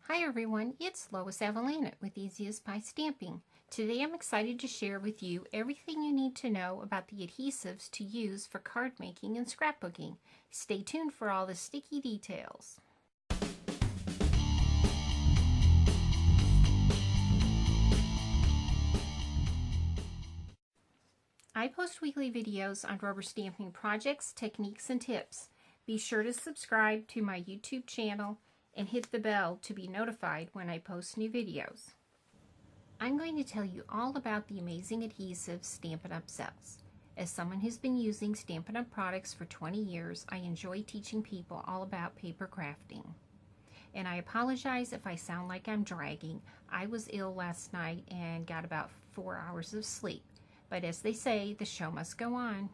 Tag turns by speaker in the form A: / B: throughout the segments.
A: Hi everyone, it's Lois Avellanet with Adhesives by Stamping. Today I'm excited to share with you everything you need to know about the adhesives to use for card making and scrapbooking. Stay tuned for all the sticky details. I post weekly videos on rubber stamping projects, techniques, and tips. Be sure to subscribe to my YouTube channel and hit the bell to be notified when I post new videos. I'm going to tell you all about the amazing adhesives Stampin' Up sells. As someone who's been using Stampin' Up products for 20 years, I enjoy teaching people all about paper crafting. And I apologize if I sound like I'm dragging. I was ill last night and got about 4 hours of sleep. But as they say, the show must go on.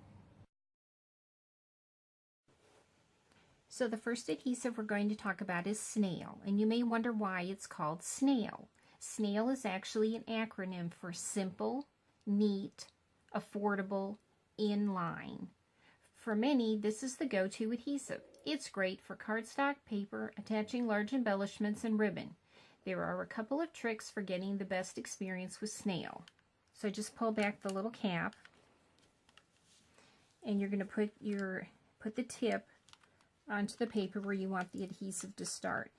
A: So the first adhesive we're going to talk about is snail, and you may wonder why it's called snail. Snail is actually an acronym for simple, neat, affordable, inline. For many, this is the go-to adhesive. It's great for cardstock, paper, attaching large embellishments, and ribbon. There are a couple of tricks for getting the best experience with snail. So just pull back the little cap, and you're going to put the tip onto the paper where you want the adhesive to start.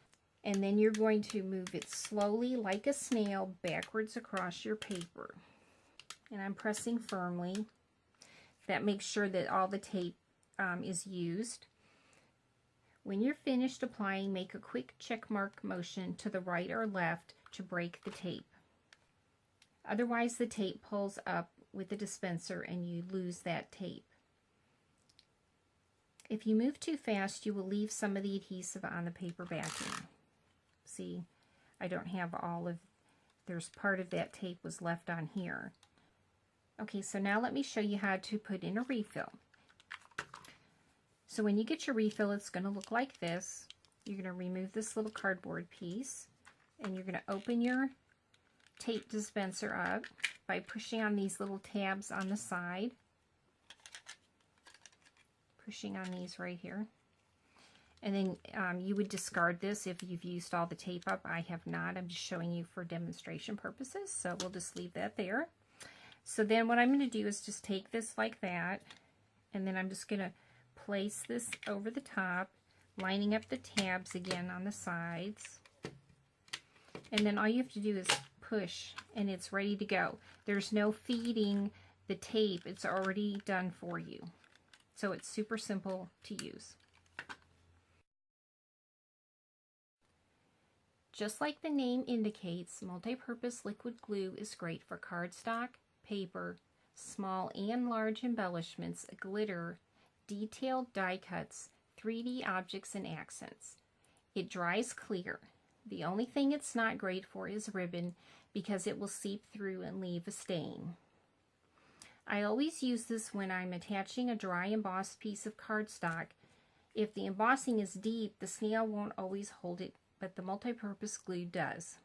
A: And then you're going to move it slowly like a snail backwards across your paper. And I'm pressing firmly. That makes sure that all the tape is used. When you're finished applying, make a quick check mark motion to the right or left to break the tape. Otherwise, the tape pulls up with the dispenser and you lose that tape. If you move too fast, you will leave some of the adhesive on the paper backing. See, I don't have all of, there's part of that tape was left on here. Okay, so now let me show you how to put in a refill. So when you get your refill, it's going to look like this. You're going to remove this little cardboard piece, and you're going to open your tape dispenser up by pushing on these little tabs on the side. Pushing on these right here. And then you would discard this if you've used all the tape up. I have not. I'm just showing you for demonstration purposes, so we'll just leave that there. So then what I'm going to do is just take this like that, and then I'm just going to place this over the top, lining up the tabs again on the sides. And then all you have to do is push, and it's ready to go. There's no feeding the tape. It's already done for you. So it's super simple to use. Just like the name indicates, multi-purpose liquid glue is great for cardstock, paper, small and large embellishments, glitter, detailed die cuts, 3D objects, and accents. It dries clear. The only thing it's not great for is ribbon because it will seep through and leave a stain. I always use this when I'm attaching a dry embossed piece of cardstock. If the embossing is deep, the snail won't always hold it, but the multi-purpose glue does.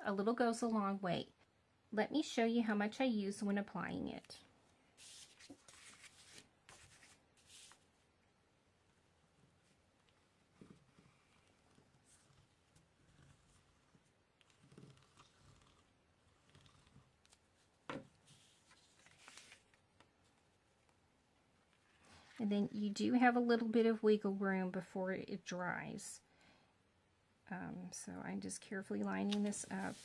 A: A little goes a long way. Let me show you how much I use when applying it. And then you do have a little bit of wiggle room before it dries. So I'm just carefully lining this up,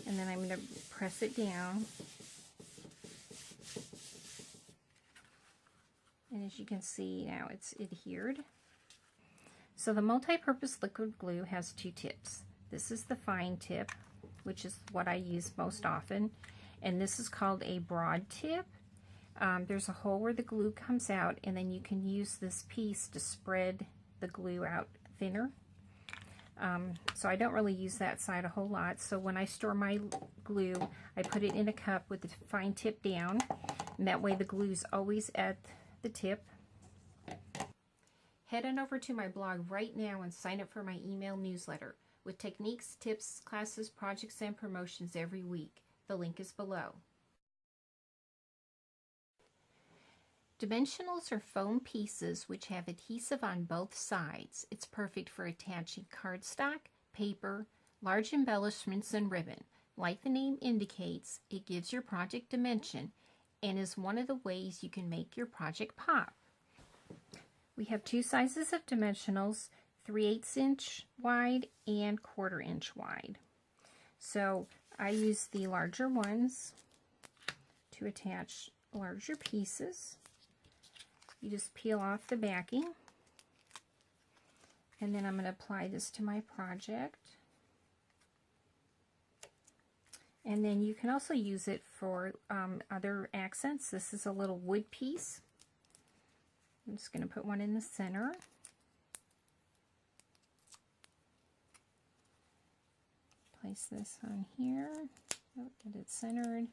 A: and then I'm going to press it down. And as you can see now, it's adhered. So the multi-purpose liquid glue has two tips. This is the fine tip, which is what I use most often, and this is called a broad tip. There's a hole where the glue comes out, and then you can use this piece to spread the glue out thinner. So I don't really use that side a whole lot. So when I store my glue, I put it in a cup with the fine tip down, and that way the glue's always at the tip. Head on over to my blog right now and sign up for my email newsletter with techniques, tips, classes, projects, and promotions every week. The link is below. Dimensionals are foam pieces which have adhesive on both sides. It's perfect for attaching cardstock, paper, Large embellishments and ribbon. Like the name indicates, it gives your project dimension and is one of the ways you can make your project pop. We have two sizes of dimensionals, 3/8 inch wide and 1/4 inch wide. So I use the larger ones to attach larger pieces. You just peel off the backing, and then I'm going to apply this to my project. And then you can also use it for other accents. This is a little wood piece. I'm just going to put one in the center. Place this on here. Get it centered.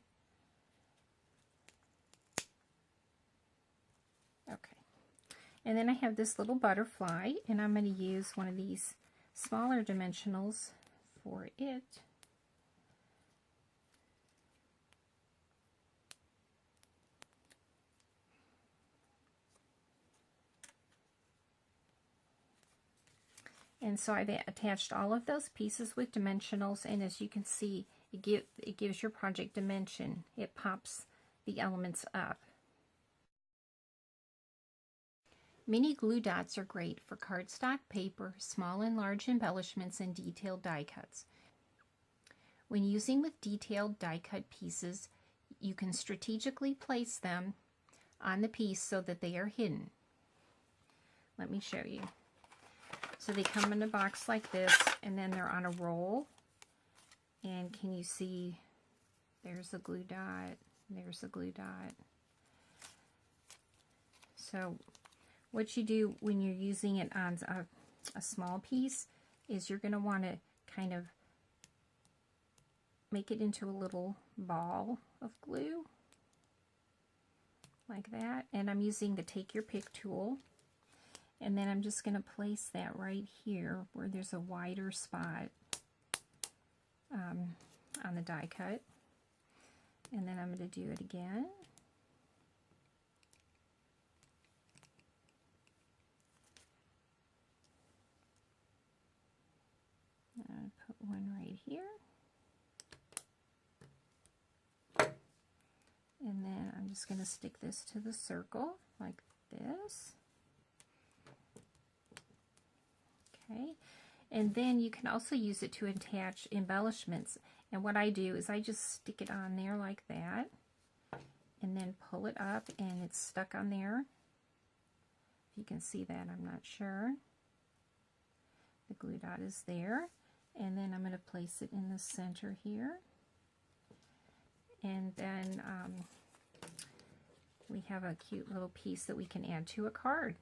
A: Okay. And then I have this little butterfly, and I'm going to use one of these smaller dimensionals for it. And so I've attached all of those pieces with dimensionals, and as you can see, it gives your project dimension. It pops the elements up. Mini glue dots are great for cardstock, paper, small and large embellishments, and detailed die cuts. When using with detailed die cut pieces, you can strategically place them on the piece so that they are hidden. Let me show you. So they come in a box like this, and then they're on a roll. And can you see, there's a glue dot, there's a glue dot. So what you do when you're using it on a small piece is you're going to want to kind of make it into a little ball of glue, like that. And I'm using the Take Your Pick tool. And then I'm just going to place that right here where there's a wider spot on the die cut. And then I'm going to do it again. I'll put one right here. And then I'm just going to stick this to the circle like this. Okay, and then you can also use it to attach embellishments. And what I do is I just stick it on there like that, and then pull it up, and it's stuck on there. If you can see that, I'm not sure. The glue dot is there, and then I'm going to place it in the center here. And then we have a cute little piece that we can add to a card.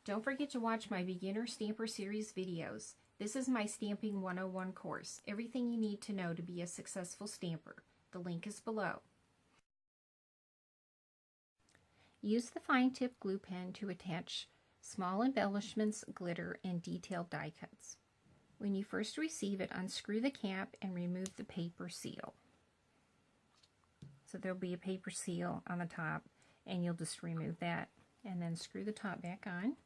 A: Don't forget to watch my Beginner Stamper Series videos. This is my Stamping 101 course, everything you need to know to be a successful stamper. The link is below. Use the fine tip glue pen to attach small embellishments, glitter, and detailed die cuts. When you first receive it, unscrew the cap and remove the paper seal. So there'll be a paper seal on the top, and you'll just remove that and then screw the top back on.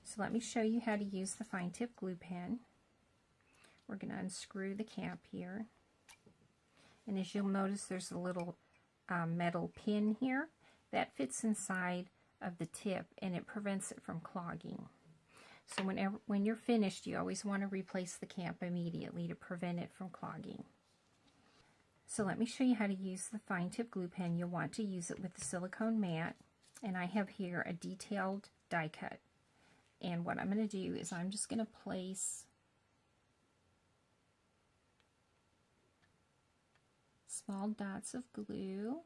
A: So let me show you how to use the fine tip glue pen. We're going to unscrew the cap here. And as you'll notice, there's a little metal pin here that fits inside of the tip, and it prevents it from clogging. So when you're finished, you always want to replace the cap immediately to prevent it from clogging. So let me show you how to use the fine tip glue pen. You'll want to use it with the silicone mat, and I have here a detailed die cut. And what I'm going to do is I'm just going to place small dots of glue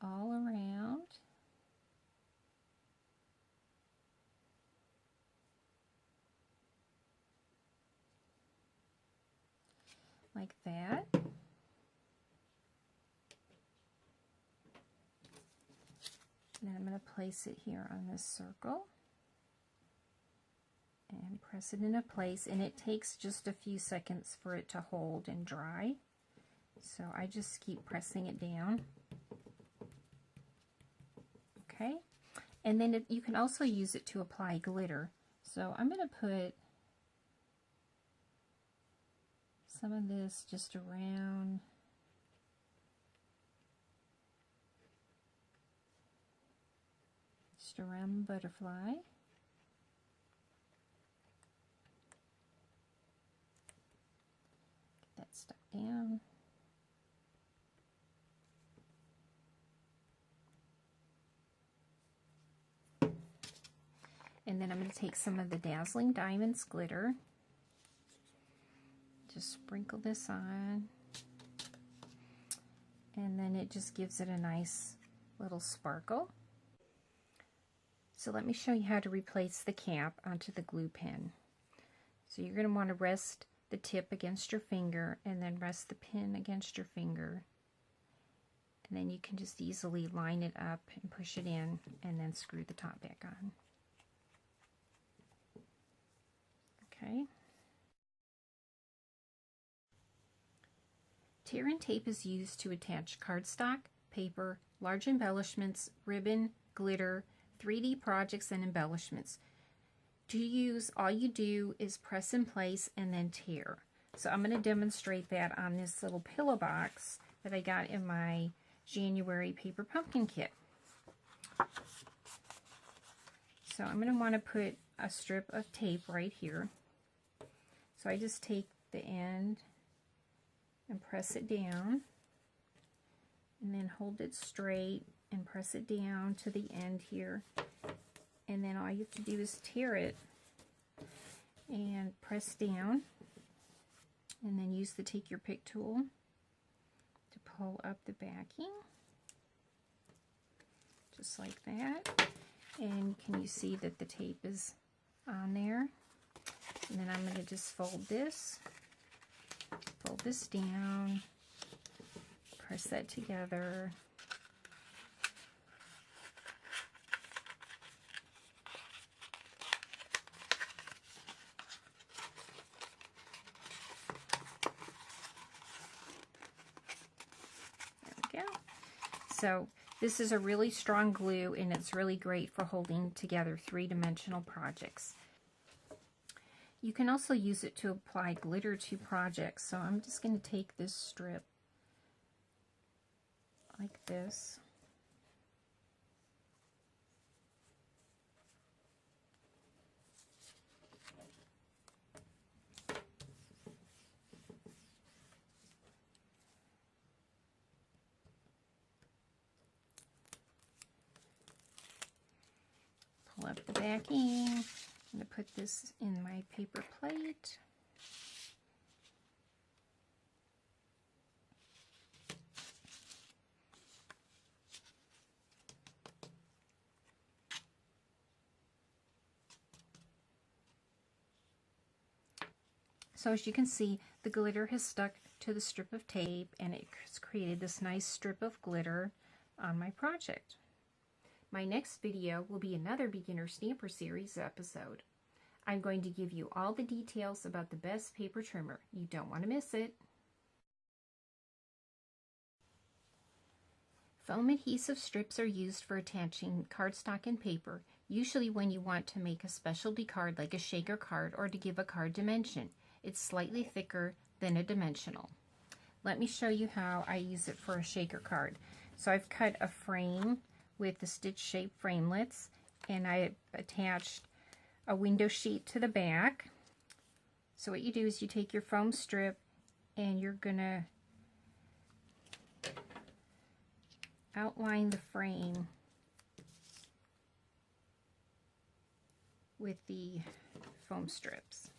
A: all around. Like that. And then I'm going to place it here on this circle and press it into place, and it takes just a few seconds for it to hold and dry. So I just keep pressing it down. Okay, and then you can also use it to apply glitter. So I'm going to put some of this just around the butterfly. Get that stuck down. And then I'm going to take some of the Dazzling Diamonds glitter. Just sprinkle this on. And then it just gives it a nice little sparkle. So let me show you how to replace the cap onto the glue pen. So you're going to want to rest the tip against your finger and then rest the pin against your finger. And then you can just easily line it up and push it in and then screw the top back on. Okay. Tear and tape is used to attach cardstock, paper, large embellishments, ribbon, glitter, 3D projects, and embellishments. To use, all you do is press in place and then tear. So I'm going to demonstrate that on this little pillow box that I got in my January paper pumpkin kit. So I'm going to want to put a strip of tape right here. So I just take the end and press it down, and then hold it straight and press it down to the end here. And then all you have to do is tear it and press down, and then use the take your pick tool to pull up the backing, just like that. And can you see that the tape is on there? And then I'm going to just fold this down, press that together. There we go. So this is a really strong glue, and it's really great for holding together three-dimensional projects. You can also use it to apply glitter to projects. So I'm just going to take this strip like this. Pull up the backing. I'm going to put this in my paper plate. So as you can see, the glitter has stuck to the strip of tape, and it's created this nice strip of glitter on my project. My next video will be another Beginner Stamper Series episode. I'm going to give you all the details about the best paper trimmer. You don't want to miss it. Foam adhesive strips are used for attaching cardstock and paper, usually when you want to make a specialty card like a shaker card or to give a card dimension. It's slightly thicker than a dimensional. Let me show you how I use it for a shaker card. So I've cut a frame with the stitch shaped framelits, and I attached a window sheet to the back. So what you do is you take your foam strip and you're gonna outline the frame with the foam strips.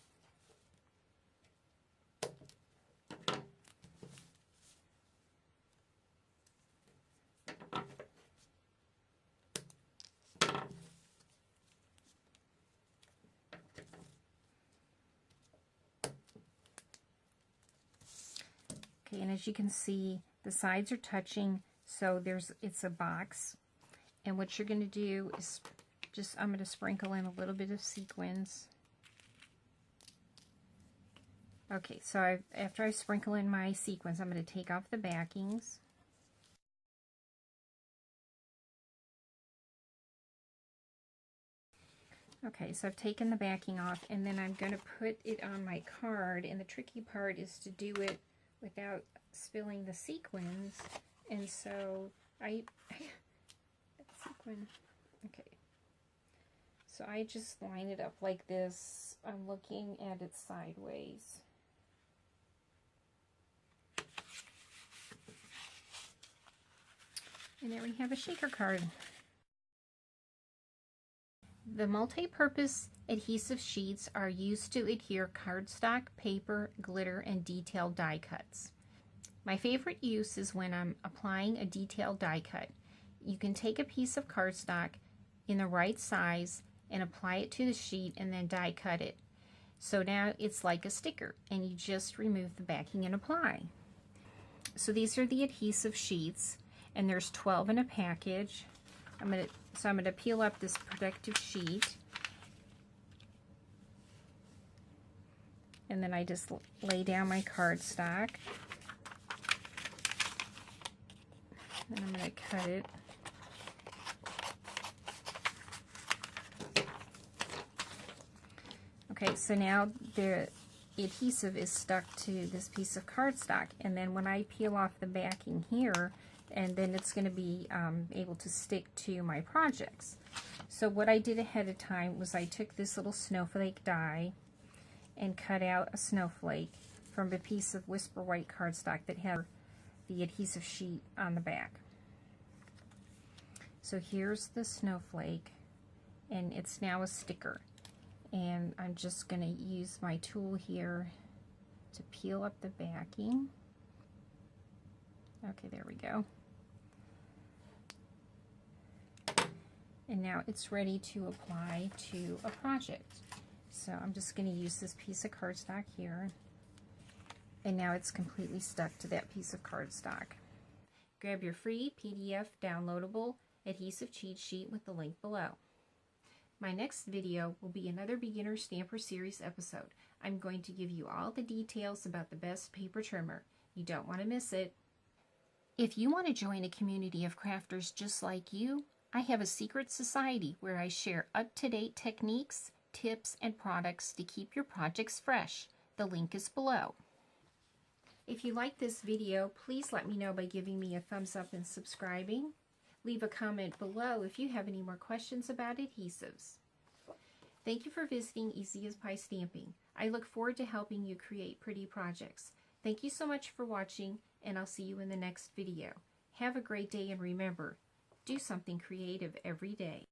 A: Okay, and as you can see, the sides are touching, so it's a box. And what you're going to do is I'm going to sprinkle in a little bit of sequins. Okay, so after I sprinkle in my sequins, I'm going to take off the backings. Okay, so I've taken the backing off, and then I'm going to put it on my card, and the tricky part is to do it without spilling the sequins, and so sequin, okay, so I just line it up like this. I'm looking at it sideways. And there we have a shaker card. The multi-purpose adhesive sheets are used to adhere cardstock, paper, glitter, and detailed die cuts. My favorite use is when I'm applying a detailed die cut. You can take a piece of cardstock in the right size and apply it to the sheet and then die cut it. So now it's like a sticker, and you just remove the backing and apply. So these are the adhesive sheets, and there's 12 in a package. I'm going to peel up this protective sheet, and then I just lay down my cardstock, and I'm going to cut it. Okay, so now the adhesive is stuck to this piece of cardstock, and then when I peel off the backing here, and then it's going to be able to stick to my projects. So what I did ahead of time was I took this little snowflake die and cut out a snowflake from a piece of Whisper White cardstock that had the adhesive sheet on the back. So here's the snowflake, and it's now a sticker. And I'm just going to use my tool here to peel up the backing. Okay, there we go. And now it's ready to apply to a project. So I'm just going to use this piece of cardstock here. And now it's completely stuck to that piece of cardstock. Grab your free PDF downloadable adhesive cheat sheet with the link below. My next video will be another Beginner Stamper Series episode. I'm going to give you all the details about the best paper trimmer. You don't want to miss it. If you want to join a community of crafters just like you, I have a secret society where I share up-to-date techniques, tips, and products to keep your projects fresh. The link is below. If you like this video, please let me know by giving me a thumbs up and subscribing. Leave a comment below if you have any more questions about adhesives. Thank you for visiting Easy as Pie Stamping. I look forward to helping you create pretty projects. Thank you so much for watching, and I'll see you in the next video. Have a great day, and remember, do something creative every day.